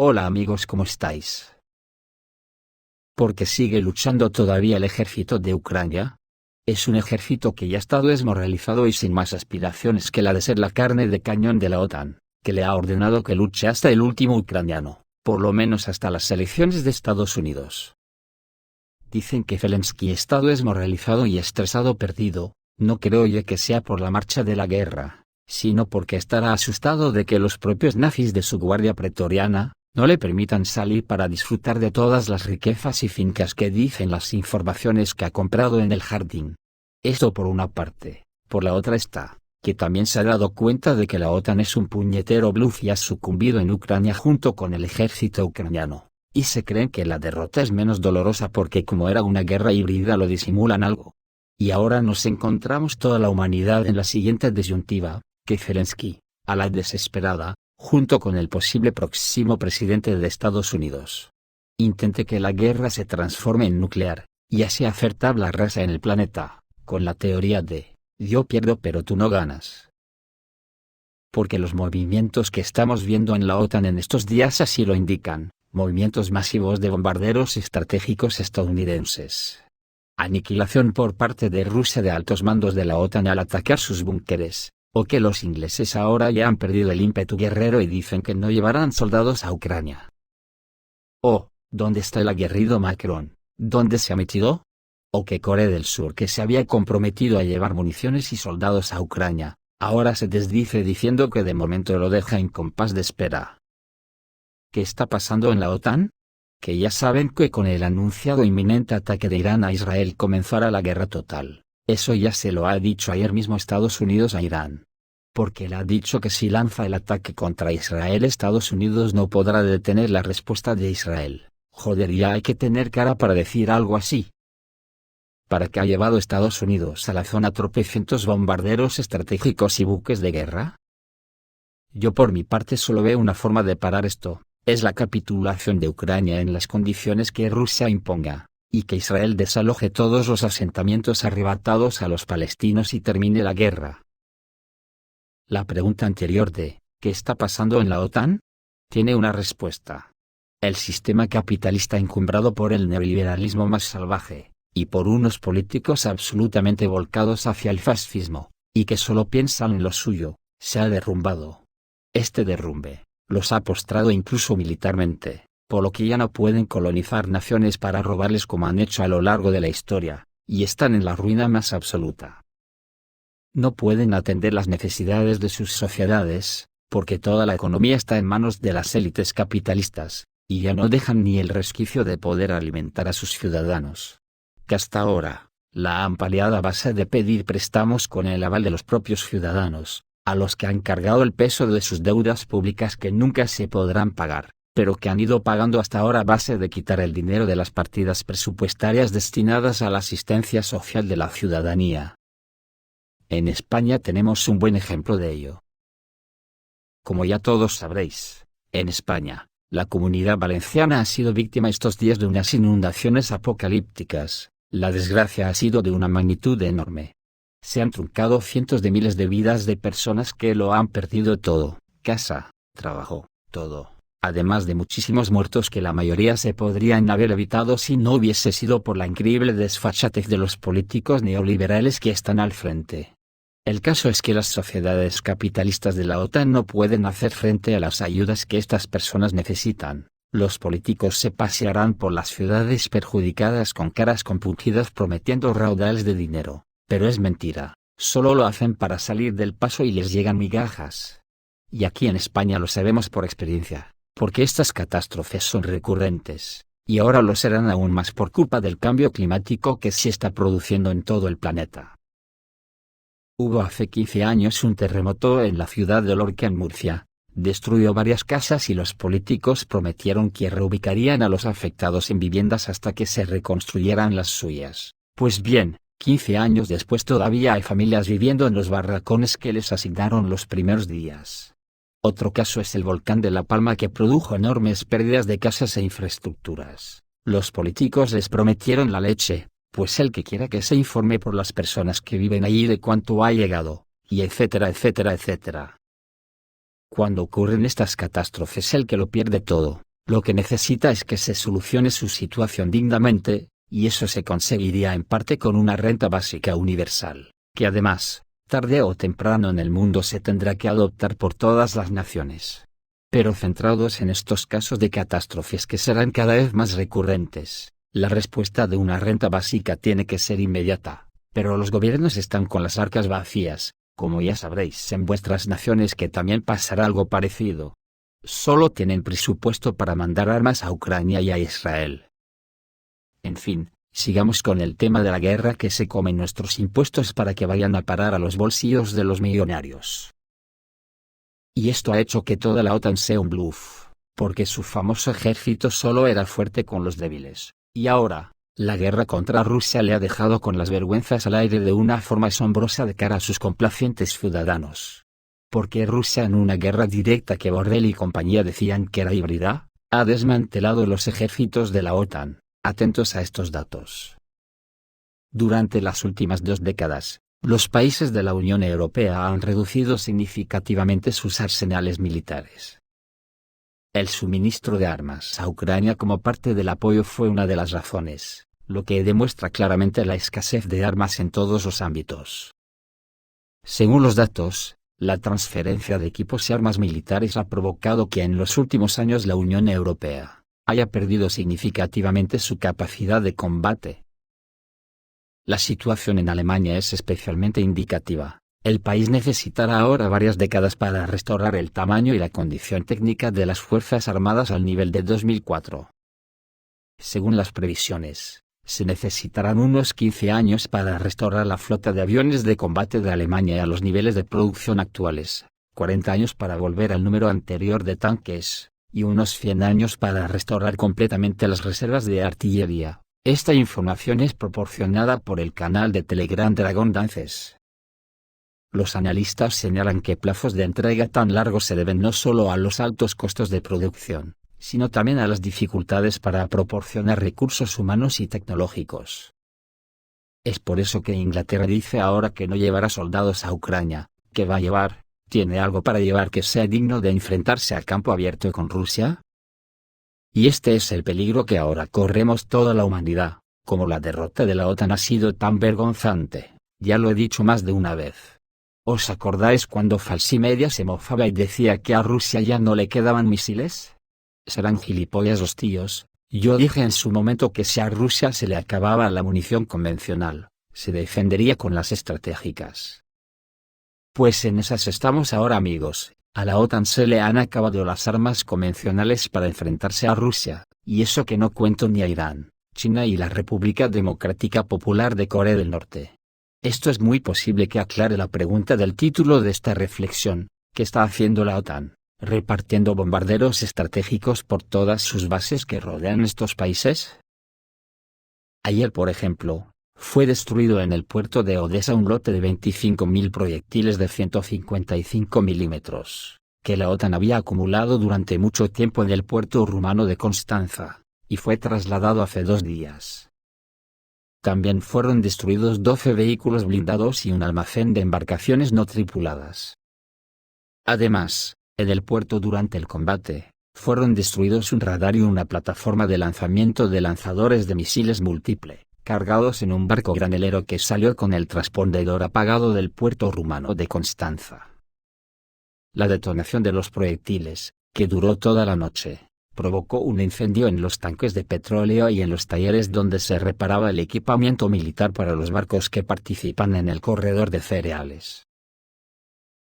Hola amigos, ¿cómo estáis? ¿Por qué sigue luchando todavía el ejército de Ucrania? Es un ejército que ya ha estado desmoralizado y sin más aspiraciones que la de ser la carne de cañón de la OTAN, que le ha ordenado que luche hasta el último ucraniano, por lo menos hasta las elecciones de Estados Unidos. Dicen que Zelensky está desmoralizado y estresado perdido. No creo yo que sea por la marcha de la guerra, sino porque estará asustado de que los propios nazis de su guardia pretoriana no le permitan salir para disfrutar de todas las riquezas y fincas que dicen las informaciones que ha comprado en el jardín. Esto por una parte. Por la otra está, que también se ha dado cuenta de que la OTAN es un puñetero bluff y ha sucumbido en Ucrania junto con el ejército ucraniano, y se creen que la derrota es menos dolorosa porque como era una guerra híbrida lo disimulan algo. Y ahora nos encontramos toda la humanidad en la siguiente disyuntiva, que Zelensky, a la desesperada, junto con el posible próximo presidente de Estados Unidos, intente que la guerra se transforme en nuclear, y así hacer tabla rasa en el planeta, con la teoría de, yo pierdo pero tú no ganas. Porque los movimientos que estamos viendo en la OTAN en estos días así lo indican, movimientos masivos de bombarderos estratégicos estadounidenses. Aniquilación por parte de Rusia de altos mandos de la OTAN al atacar sus búnkeres, o que los ingleses ahora ya han perdido el ímpetu guerrero y dicen que no llevarán soldados a Ucrania. ¿O dónde está el aguerrido Macron? ¿Dónde se ha metido? ¿O que Corea del Sur, que se había comprometido a llevar municiones y soldados a Ucrania, ahora se desdice diciendo que de momento lo deja en compás de espera? ¿Qué está pasando en la OTAN? Que ya saben que con el anunciado inminente ataque de Irán a Israel comenzará la guerra total. Eso ya se lo ha dicho ayer mismo Estados Unidos a Irán. Porque él ha dicho que si lanza el ataque contra Israel, Estados Unidos no podrá detener la respuesta de Israel. Joder, ya hay que tener cara para decir algo así. ¿Para qué ha llevado Estados Unidos a la zona tropecientos bombarderos estratégicos y buques de guerra? Yo por mi parte solo veo una forma de parar esto. Es la capitulación de Ucrania en las condiciones que Rusia imponga, y que Israel desaloje todos los asentamientos arrebatados a los palestinos y termine la guerra. La pregunta anterior de, ¿qué está pasando en la OTAN? Tiene una respuesta. El sistema capitalista encumbrado por el neoliberalismo más salvaje, y por unos políticos absolutamente volcados hacia el fascismo, y que solo piensan en lo suyo, se ha derrumbado. Este derrumbe los ha postrado incluso militarmente, por lo que ya no pueden colonizar naciones para robarles como han hecho a lo largo de la historia, y están en la ruina más absoluta. No pueden atender las necesidades de sus sociedades, porque toda la economía está en manos de las élites capitalistas, y ya no dejan ni el resquicio de poder alimentar a sus ciudadanos. Que hasta ahora, la han paliado a base de pedir préstamos con el aval de los propios ciudadanos, a los que han cargado el peso de sus deudas públicas que nunca se podrán pagar, pero que han ido pagando hasta ahora a base de quitar el dinero de las partidas presupuestarias destinadas a la asistencia social de la ciudadanía. En España tenemos un buen ejemplo de ello. Como ya todos sabréis, en España, la Comunidad Valenciana ha sido víctima estos días de unas inundaciones apocalípticas. La desgracia ha sido de una magnitud enorme. Se han truncado cientos de miles de vidas de personas que lo han perdido todo, casa, trabajo, todo, además de muchísimos muertos que la mayoría se podrían haber evitado si no hubiese sido por la increíble desfachatez de los políticos neoliberales que están al frente. El caso es que las sociedades capitalistas de la OTAN no pueden hacer frente a las ayudas que estas personas necesitan. Los políticos se pasearán por las ciudades perjudicadas con caras compungidas prometiendo raudales de dinero. Pero es mentira, solo lo hacen para salir del paso y les llegan migajas. Y aquí en España lo sabemos por experiencia, porque estas catástrofes son recurrentes, y ahora lo serán aún más por culpa del cambio climático que se está produciendo en todo el planeta. Hubo hace 15 años un terremoto en la ciudad de Lorca en Murcia, destruyó varias casas y los políticos prometieron que reubicarían a los afectados en viviendas hasta que se reconstruyeran las suyas. Pues bien, 15 años después todavía hay familias viviendo en los barracones que les asignaron los primeros días. Otro caso es el volcán de La Palma que produjo enormes pérdidas de casas e infraestructuras. Los políticos les prometieron la leche, pues el que quiera que se informe por las personas que viven allí de cuánto ha llegado, y etcétera etcétera etcétera. Cuando ocurren estas catástrofes el que lo pierde todo, Lo que necesita es que se solucione su situación dignamente, y eso se conseguiría en parte con una renta básica universal, que además, tarde o temprano en el mundo se tendrá que adoptar por todas las naciones. Pero centrados en estos casos de catástrofes que serán cada vez más recurrentes, la respuesta de una renta básica tiene que ser inmediata, pero los gobiernos están con las arcas vacías, como ya sabréis en vuestras naciones que también pasará algo parecido. Solo tienen presupuesto para mandar armas a Ucrania y a Israel. En fin, sigamos con el tema de la guerra que se comen nuestros impuestos para que vayan a parar a los bolsillos de los millonarios. Y esto ha hecho que toda la OTAN sea un bluff, porque su famoso ejército solo era fuerte con los débiles, y ahora, la guerra contra Rusia le ha dejado con las vergüenzas al aire de una forma asombrosa de cara a sus complacientes ciudadanos. Porque Rusia en una guerra directa que Borrell y compañía decían que era híbrida, ha desmantelado los ejércitos de la OTAN. Atentos a estos datos. Durante las últimas 2 décadas, los países de la Unión Europea han reducido significativamente sus arsenales militares. El suministro de armas a Ucrania como parte del apoyo fue una de las razones, lo que demuestra claramente la escasez de armas en todos los ámbitos. Según los datos, la transferencia de equipos y armas militares ha provocado que en los últimos años la Unión Europea haya perdido significativamente su capacidad de combate. La situación en Alemania es especialmente indicativa. El país necesitará ahora varias décadas para restaurar el tamaño y la condición técnica de las Fuerzas Armadas al nivel de 2004. Según las previsiones, se necesitarán unos 15 años para restaurar la flota de aviones de combate de Alemania a los niveles de producción actuales, 40 años para volver al número anterior de tanques, y unos 100 años para restaurar completamente las reservas de artillería. Esta información es proporcionada por el canal de Telegram Dragon Dances. Los analistas señalan que plazos de entrega tan largos se deben no solo a los altos costos de producción, sino también a las dificultades para proporcionar recursos humanos y tecnológicos. Es por eso que Inglaterra dice ahora que no llevará soldados a Ucrania, que va a llevar. ¿Tiene algo para llevar que sea digno de enfrentarse a campo abierto con Rusia? Y este es el peligro que ahora corremos toda la humanidad, como la derrota de la OTAN ha sido tan vergonzante, ya lo he dicho más de una vez. ¿Os acordáis cuando Falsimedia se mofaba y decía que a Rusia ya no le quedaban misiles? Serán gilipollas los tíos. Yo dije en su momento que si a Rusia se le acababa la munición convencional, se defendería con las estratégicas. Pues en esas estamos ahora amigos, a la OTAN se le han acabado las armas convencionales para enfrentarse a Rusia, y eso que no cuento ni a Irán, China y la República Democrática Popular de Corea del Norte. Esto es muy posible que aclare la pregunta del título de esta reflexión, ¿qué está haciendo la OTAN, repartiendo bombarderos estratégicos por todas sus bases que rodean estos países? Ayer por ejemplo, fue destruido en el puerto de Odessa un lote de 25.000 proyectiles de 155 milímetros, que la OTAN había acumulado durante mucho tiempo en el puerto rumano de Constanza, y fue trasladado hace 2 días. También fueron destruidos 12 vehículos blindados y un almacén de embarcaciones no tripuladas. Además, en el puerto durante el combate, fueron destruidos un radar y una plataforma de lanzamiento de lanzadores de misiles múltiple, cargados en un barco granelero que salió con el transpondedor apagado del puerto rumano de Constanza. La detonación de los proyectiles, que duró toda la noche, provocó un incendio en los tanques de petróleo y en los talleres donde se reparaba el equipamiento militar para los barcos que participan en el corredor de cereales.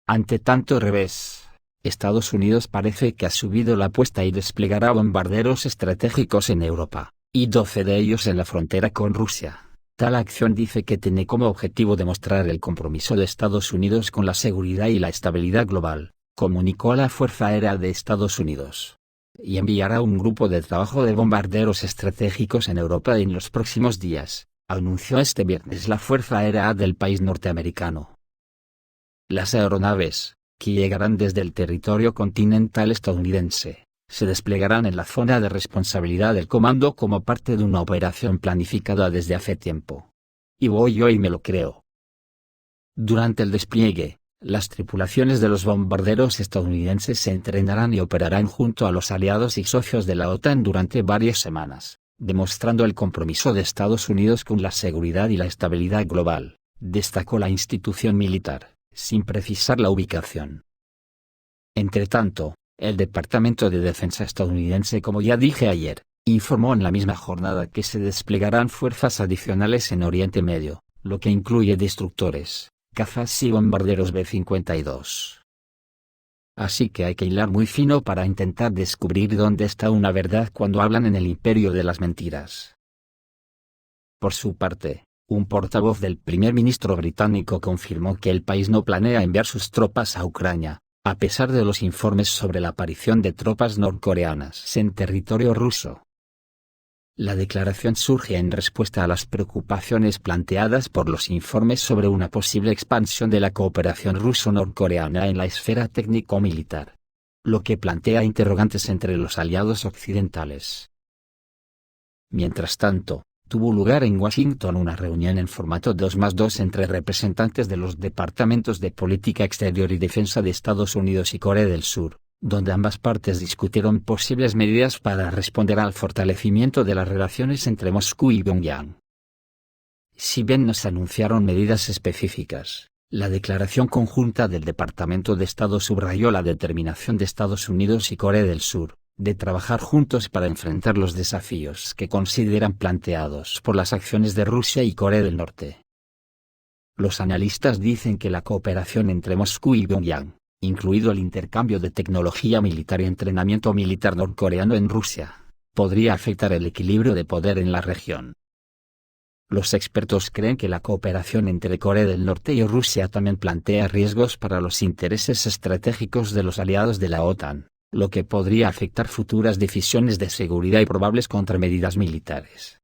Ante tanto revés, Estados Unidos parece que ha subido la apuesta y desplegará bombarderos estratégicos en Europa, y 12 de ellos en la frontera con Rusia. Tal acción dice que tiene como objetivo demostrar el compromiso de Estados Unidos con la seguridad y la estabilidad global, comunicó la Fuerza Aérea de Estados Unidos. Y enviará un grupo de trabajo de bombarderos estratégicos en Europa en los próximos días, anunció este viernes la Fuerza Aérea del país norteamericano. Las aeronaves, que llegarán desde el territorio continental estadounidense, se desplegarán en la zona de responsabilidad del comando como parte de una operación planificada desde hace tiempo. Y voy yo y me lo creo. Durante el despliegue, Las tripulaciones de los bombarderos estadounidenses se entrenarán y operarán junto a los aliados y socios de la OTAN durante varias semanas, demostrando el compromiso de Estados Unidos con la seguridad y la estabilidad global, destacó la institución militar, sin precisar la ubicación. Entretanto, el Departamento de Defensa estadounidense, como ya dije ayer, informó en la misma jornada que se desplegarán fuerzas adicionales en Oriente Medio, lo que incluye destructores, cazas y bombarderos B-52. Así que hay que hilar muy fino para intentar descubrir dónde está una verdad cuando hablan en el imperio de las mentiras. Por su parte, un portavoz del primer ministro británico confirmó que el país no planea enviar sus tropas a Ucrania, a pesar de los informes sobre la aparición de tropas norcoreanas en territorio ruso. La declaración surge en respuesta a las preocupaciones planteadas por los informes sobre una posible expansión de la cooperación ruso-norcoreana en la esfera técnico-militar, lo que plantea interrogantes entre los aliados occidentales. Mientras tanto, tuvo lugar en Washington una reunión en formato 2+2 entre representantes de los departamentos de Política Exterior y Defensa de Estados Unidos y Corea del Sur, donde ambas partes discutieron posibles medidas para responder al fortalecimiento de las relaciones entre Moscú y Pyongyang. Si bien no se anunciaron medidas específicas, la declaración conjunta del Departamento de Estado subrayó la determinación de Estados Unidos y Corea del Sur de trabajar juntos para enfrentar los desafíos que consideran planteados por las acciones de Rusia y Corea del Norte. Los analistas dicen que la cooperación entre Moscú y Pyongyang, incluido el intercambio de tecnología militar y entrenamiento militar norcoreano en Rusia, podría afectar el equilibrio de poder en la región. Los expertos creen que la cooperación entre Corea del Norte y Rusia también plantea riesgos para los intereses estratégicos de los aliados de la OTAN, lo que podría afectar futuras decisiones de seguridad y probables contramedidas militares.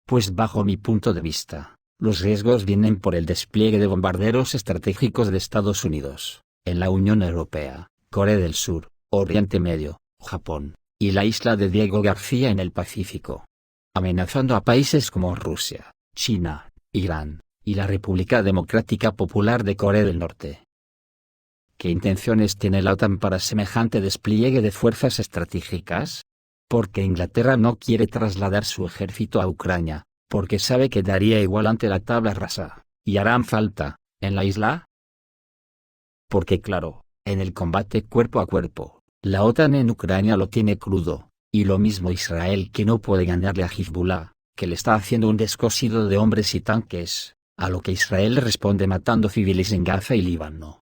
Pues bajo mi punto de vista, los riesgos vienen por el despliegue de bombarderos estratégicos de Estados Unidos, en la Unión Europea, Corea del Sur, Oriente Medio, Japón, y la isla de Diego García en el Pacífico, amenazando a países como Rusia, China, Irán, y la República Democrática Popular de Corea del Norte. ¿Qué intenciones tiene la OTAN para semejante despliegue de fuerzas estratégicas? Porque Inglaterra no quiere trasladar su ejército a Ucrania, porque sabe que daría igual ante la tabla rasa, y harán falta, en la isla. Porque claro, en el combate cuerpo a cuerpo, la OTAN en Ucrania lo tiene crudo, y lo mismo Israel que no puede ganarle a Hezbollah, que le está haciendo un descosido de hombres y tanques, a lo que Israel responde matando civiles en Gaza y Líbano.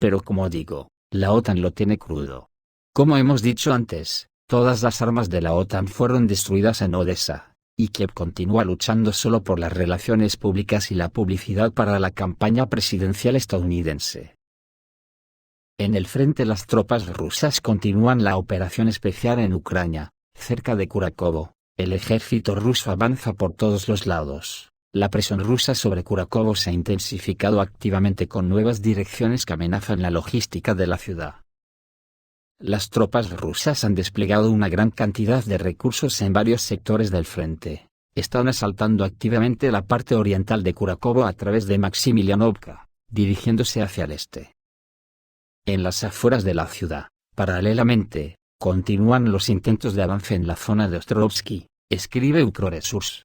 Pero como digo, la OTAN lo tiene crudo. Como hemos dicho antes, todas las armas de la OTAN fueron destruidas en Odessa, y Kiev continúa luchando solo por las relaciones públicas y la publicidad para la campaña presidencial estadounidense. En el frente las tropas rusas continúan la operación especial en Ucrania, cerca de Kurakovo. El ejército ruso avanza por todos los lados. La presión rusa sobre Kurakovo se ha intensificado activamente con nuevas direcciones que amenazan la logística de la ciudad. Las tropas rusas han desplegado una gran cantidad de recursos en varios sectores del frente. Están asaltando activamente la parte oriental de Kurakovo a través de Maximilianovka, dirigiéndose hacia el este. En las afueras de la ciudad, paralelamente, continúan los intentos de avance en la zona de Ostrovsky, escribe Ukroresurс.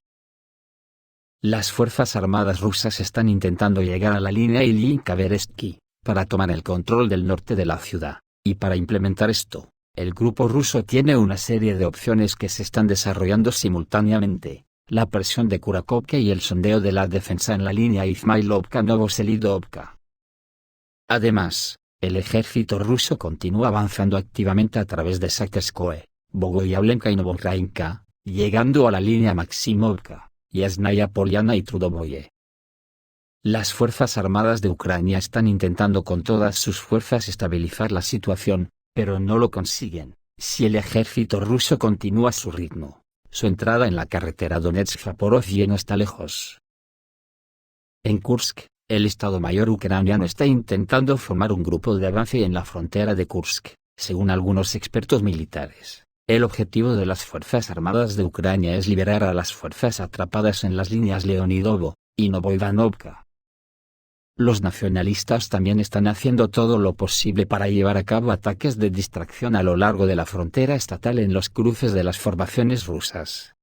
Las fuerzas armadas rusas están intentando llegar a la línea Ilyinka-Berezhky, para tomar el control del norte de la ciudad, y para implementar esto, el grupo ruso tiene una serie de opciones que se están desarrollando simultáneamente: la presión de Kurakovka y el sondeo de la defensa en la línea Izmailovka-Novoselidovka. Además, el ejército ruso continúa avanzando activamente a través de Sakerskoye, Bogoyavlenka y Novokrainka, llegando a la línea Maximovka, Yasnaya Poliana y Trudovoye. Las fuerzas armadas de Ucrania están intentando con todas sus fuerzas estabilizar la situación, pero no lo consiguen. Si el ejército ruso continúa a su ritmo, su entrada en la carretera Donetsk-Zaporozhye no está lejos. En Kursk, el Estado Mayor ucraniano está intentando formar un grupo de avance en la frontera de Kursk, según algunos expertos militares. El objetivo de las Fuerzas Armadas de Ucrania es liberar a las fuerzas atrapadas en las líneas Leonidovo y Novoivanovka. Los nacionalistas también están haciendo todo lo posible para llevar a cabo ataques de distracción a lo largo de la frontera estatal en los cruces de las formaciones rusas.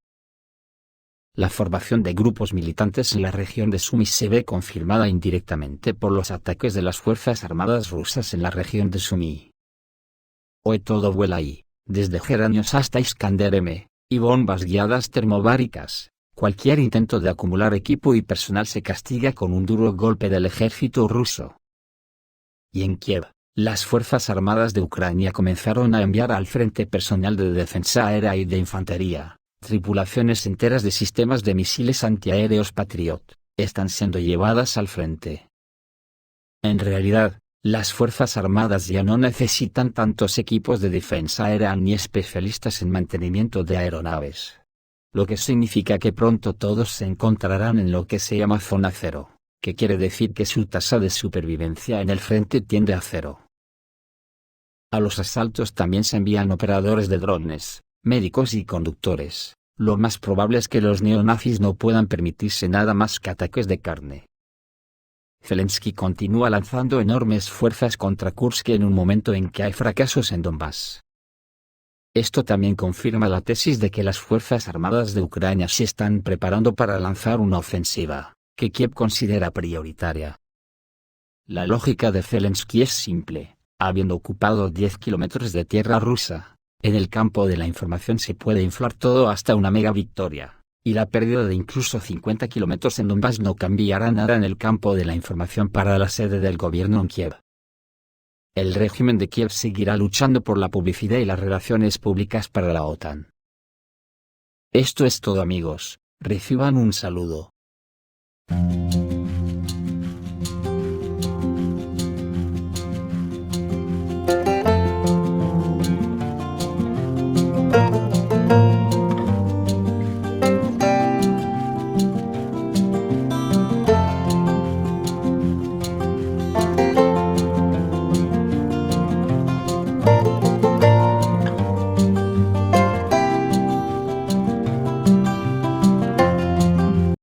La formación de grupos militantes en la región de Sumy se ve confirmada indirectamente por los ataques de las Fuerzas Armadas rusas en la región de Sumy. Hoy todo vuela ahí, desde geranios hasta Iskander M, y bombas guiadas termobáricas. Cualquier intento de acumular equipo y personal se castiga con un duro golpe del ejército ruso. Y en Kiev, las Fuerzas Armadas de Ucrania comenzaron a enviar al frente personal de defensa aérea y de infantería, tripulaciones enteras de sistemas de misiles antiaéreos Patriot, están siendo llevadas al frente. En realidad, las Fuerzas Armadas ya no necesitan tantos equipos de defensa aérea ni especialistas en mantenimiento de aeronaves. Lo que significa que pronto todos se encontrarán en lo que se llama zona cero, que quiere decir que su tasa de supervivencia en el frente tiende a cero. A los asaltos también se envían operadores de drones, médicos y conductores. Lo más probable es que los neonazis no puedan permitirse nada más que ataques de carne. Zelensky continúa lanzando enormes fuerzas contra Kursk en un momento en que hay fracasos en Donbass. Esto también confirma la tesis de que las Fuerzas Armadas de Ucrania se están preparando para lanzar una ofensiva, que Kiev considera prioritaria. La lógica de Zelensky es simple: habiendo ocupado 10 kilómetros de tierra rusa, en el campo de la información se puede inflar todo hasta una mega victoria, y la pérdida de incluso 50 kilómetros en Donbass no cambiará nada en el campo de la información para la sede del gobierno en Kiev. El régimen de Kiev seguirá luchando por la publicidad y las relaciones públicas para la OTAN. Esto es todo, amigos, reciban un saludo.